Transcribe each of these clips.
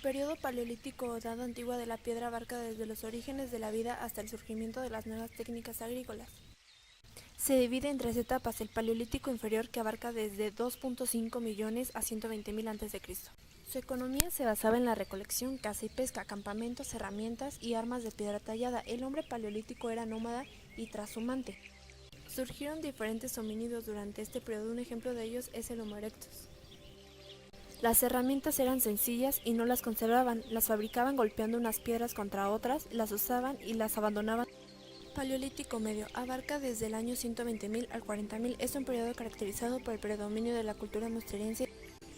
Periodo paleolítico o edad antigua de la piedra abarca desde los orígenes de la vida hasta el surgimiento de las nuevas técnicas agrícolas. Se divide en tres etapas: el Paleolítico inferior, que abarca desde 2.5 millones a 120.000 a.C. Su economía se basaba en la recolección, caza y pesca, campamentos, herramientas y armas de piedra tallada. El hombre paleolítico era nómada y trashumante. Surgieron diferentes homínidos durante este periodo. Un ejemplo de ellos es el Homo erectus. Las herramientas eran sencillas y no las conservaban, las fabricaban golpeando unas piedras contra otras, las usaban y las abandonaban. Paleolítico medio abarca desde el año 120.000 al 40.000. Es un periodo caracterizado por el predominio de la cultura musteriense.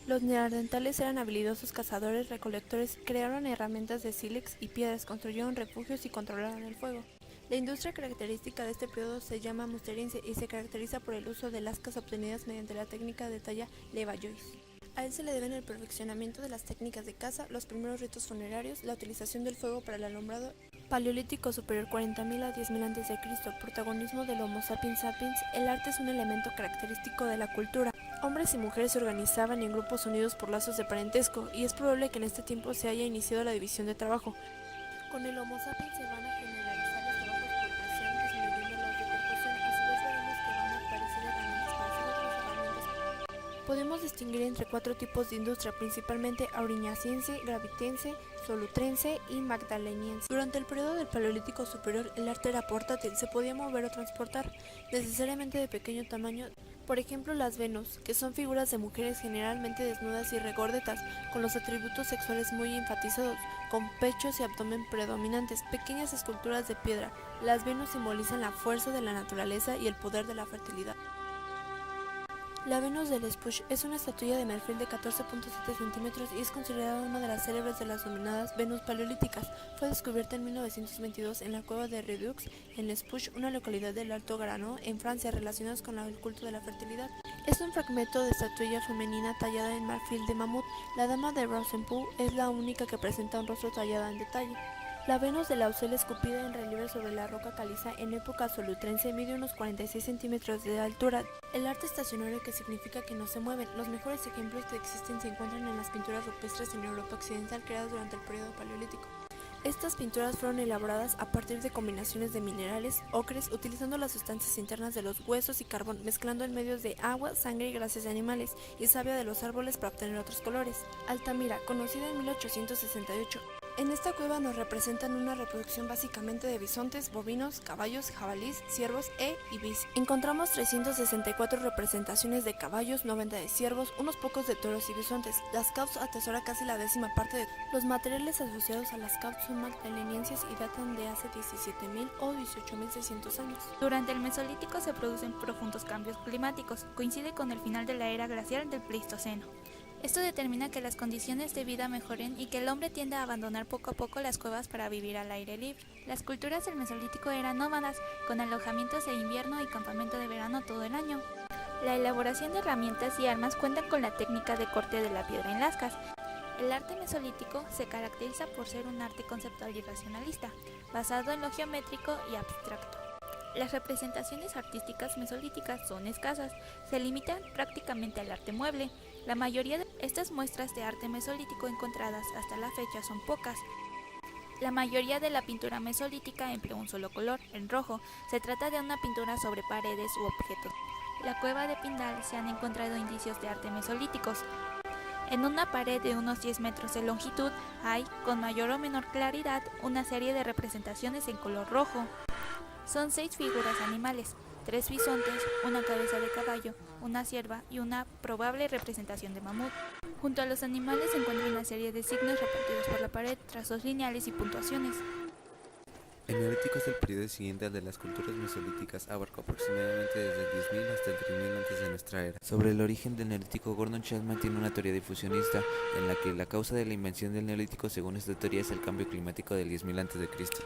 Los neandertales eran habilidosos cazadores, recolectores, crearon herramientas de sílex y piedras, construyeron refugios y controlaron el fuego. La industria característica de este periodo se llama musteriense y se caracteriza por el uso de lascas obtenidas mediante la técnica de talla Levallois. A él se le deben el perfeccionamiento de las técnicas de caza, los primeros ritos funerarios, la utilización del fuego para el alumbrado. Paleolítico superior 40.000 a 10.000 a.C. Protagonismo del Homo sapiens sapiens. El arte es un elemento característico de la cultura. Hombres y mujeres se organizaban en grupos unidos por lazos de parentesco, y es probable que en este tiempo se haya iniciado la división de trabajo. Con el Homo sapiens se van a generalizar los trabajos por presión, disminuyendo los de percusión. A su vez veremos que van a aparecer herramientas para hacer otras herramientas. Podemos distinguir entre cuatro tipos de industria, principalmente auriñaciense, gravitense, solutrense y magdaleniense. Durante el periodo del Paleolítico superior, el arte era portátil, se podía mover o transportar, necesariamente de pequeño tamaño. Por ejemplo, las Venus, que son figuras de mujeres generalmente desnudas y regordetas, con los atributos sexuales muy enfatizados, con pechos y abdomen predominantes, pequeñas esculturas de piedra. Las Venus simbolizan la fuerza de la naturaleza y el poder de la fertilidad. La Venus del Spush es una estatuilla de marfil de 14.7 centímetros y es considerada una de las célebres de las denominadas Venus paleolíticas. Fue descubierta en 1922 en la cueva de Redux, en Spush, una localidad del Alto Garano, en Francia, relacionados con el culto de la fertilidad. Es un fragmento de estatuilla femenina tallada en marfil de mamut. La dama de Rosenpool es la única que presenta un rostro tallado en detalle. La Venus de Lausel, esculpida en relieve sobre la roca caliza en época solutrense, mide unos 46 centímetros de altura. El arte estacionario, que significa que no se mueven. Los mejores ejemplos que existen se encuentran en las pinturas rupestres en Europa Occidental creadas durante el periodo paleolítico. Estas pinturas fueron elaboradas a partir de combinaciones de minerales, ocres, utilizando las sustancias internas de los huesos y carbón, mezclando en medios de agua, sangre y grasas de animales y savia de los árboles para obtener otros colores. Altamira, conocida en 1868. En esta cueva nos representan una reproducción básicamente de bisontes, bovinos, caballos, jabalíes, ciervos e ibis. Encontramos 364 representaciones de caballos, 90 de ciervos, unos pocos de toros y bisontes. Las Cauts atesora casi la 10ª parte de los materiales asociados a las Cauts son magdalenienses y datan de hace 17.000 o 18.600 años. Durante el Mesolítico se producen profundos cambios climáticos. Coincide con el final de la era glacial del Pleistoceno. Esto determina que las condiciones de vida mejoren y que el hombre tienda a abandonar poco a poco las cuevas para vivir al aire libre. Las culturas del Mesolítico eran nómadas, con alojamientos de invierno y campamento de verano todo el año. La elaboración de herramientas y armas cuentan con la técnica de corte de la piedra en lascas. El arte mesolítico se caracteriza por ser un arte conceptual y racionalista, basado en lo geométrico y abstracto. Las representaciones artísticas mesolíticas son escasas, se limitan prácticamente al arte mueble. La mayoría de estas muestras de arte mesolítico encontradas hasta la fecha son pocas. La mayoría de la pintura mesolítica emplea un solo color, el rojo. Se trata de una pintura sobre paredes u objetos. En la cueva de Pindal se han encontrado indicios de arte mesolíticos. En una pared de unos 10 metros de longitud hay, con mayor o menor claridad, una serie de representaciones en color rojo. Son 6 figuras animales, 3 bisontes, una cabeza de caballo, una cierva y una probable representación de mamut. Junto a los animales se encuentra una serie de signos repartidos por la pared, trazos lineales y puntuaciones. El Neolítico es el periodo siguiente al de las culturas mesolíticas, abarcó aproximadamente desde el 10.000 hasta el 3000 antes de nuestra era. Sobre el origen del Neolítico, Gordon Chapman tiene una teoría difusionista en la que la causa de la invención del Neolítico, según esta teoría, es el cambio climático del 10.000 a.C.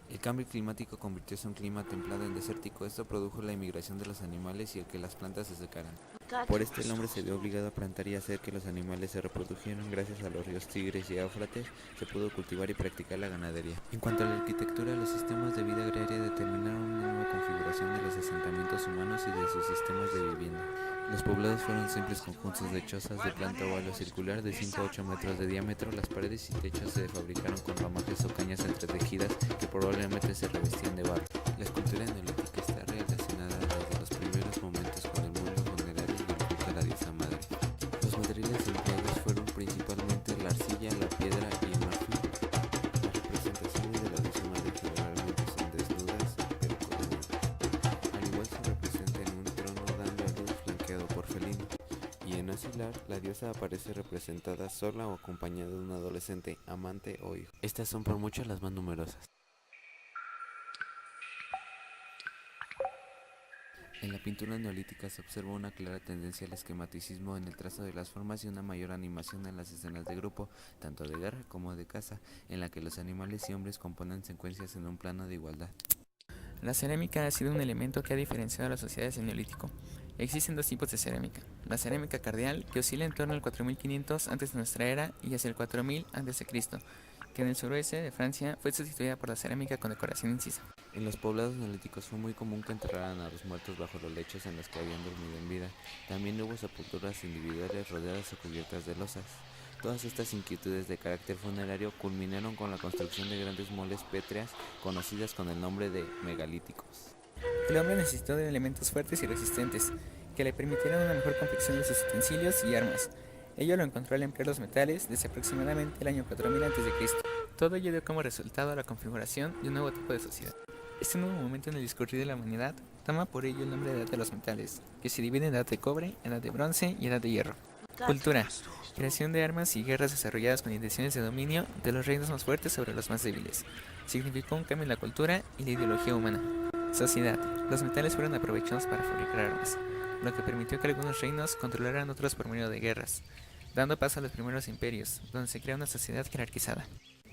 El cambio climático convirtió un clima templado en desértico. Esto produjo la inmigración de los animales y el que las plantas se secaran. Por esto el hombre se vio obligado a plantar y hacer que los animales se reprodujeran. Gracias a los ríos Tigris y Éufrates se pudo cultivar y practicar la ganadería. En cuanto a la arquitectura, los sistemas de vida agraria determinaron una nueva configuración de los asentamientos humanos y de sus sistemas de vivienda. Los poblados fueron simples conjuntos de chozas de planta oval o circular de 5 a 8 metros de diámetro. Las paredes y techos se fabricaron con ramajes o cañas entretejidas que probablemente se revestían de barro. La escultura neolítica está relacionada desde los primeros momentos con el mundo funerario y el culto a la diosa madre. Los materiales empleados fueron principalmente la arcilla, la piedra y el marfil. Las representaciones de la diosa madre generalmente son desnudas, pero coronadas. Al igual se representa en un trono dando a luz flanqueado por felino. Y en Asilar, la diosa aparece representada sola o acompañada de un adolescente, amante o hijo. Estas son por mucho las más numerosas. En la pintura neolítica se observa una clara tendencia al esquematicismo en el trazo de las formas y una mayor animación en las escenas de grupo, tanto de guerra como de caza, en la que los animales y hombres componen secuencias en un plano de igualdad. La cerámica ha sido un elemento que ha diferenciado a las sociedades del Neolítico. Existen dos tipos de cerámica: la cerámica cardial, que oscila en torno al 4500 a.C. y hacia el 4000 a.C., que en el suroeste de Francia fue sustituida por la cerámica con decoración incisa. En los poblados neolíticos fue muy común que enterraran a los muertos bajo los lechos en los que habían dormido en vida. También hubo sepulturas individuales rodeadas o cubiertas de losas. Todas estas inquietudes de carácter funerario culminaron con la construcción de grandes moles pétreas conocidas con el nombre de megalíticos. El hombre necesitó de elementos fuertes y resistentes, que le permitieran una mejor confección de sus utensilios y armas. Ello lo encontró al emplear los metales desde aproximadamente el año 4000 a.C. Todo ello dio como resultado la configuración de un nuevo tipo de sociedad. Este nuevo momento en el discurrir de la humanidad toma por ello el nombre de Edad de los Metales, que se divide en Edad de Cobre, Edad de Bronce y Edad de Hierro. Cultura: creación de armas y guerras desarrolladas con intenciones de dominio de los reinos más fuertes sobre los más débiles. Significó un cambio en la cultura y la ideología humana. Sociedad: los metales fueron aprovechados para fabricar armas, lo que permitió que algunos reinos controlaran otros por medio de guerras, dando paso a los primeros imperios, donde se crea una sociedad jerarquizada.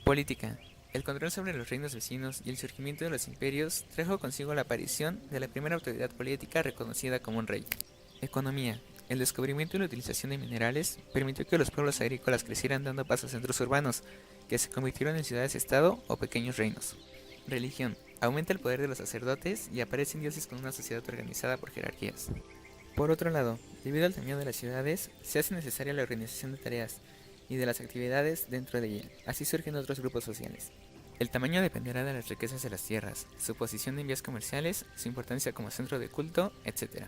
Política: el control sobre los reinos vecinos y el surgimiento de los imperios trajo consigo la aparición de la primera autoridad política reconocida como un rey. Economía: el descubrimiento y la utilización de minerales permitió que los pueblos agrícolas crecieran dando paso a centros urbanos, que se convirtieron en ciudades-estado o pequeños reinos. Religión: aumenta el poder de los sacerdotes y aparecen dioses con una sociedad organizada por jerarquías. Por otro lado, debido al tamaño de las ciudades, se hace necesaria la organización de tareas y de las actividades dentro de ella. Así surgen otros grupos sociales. El tamaño dependerá de las riquezas de las tierras, su posición en vías comerciales, su importancia como centro de culto, etc.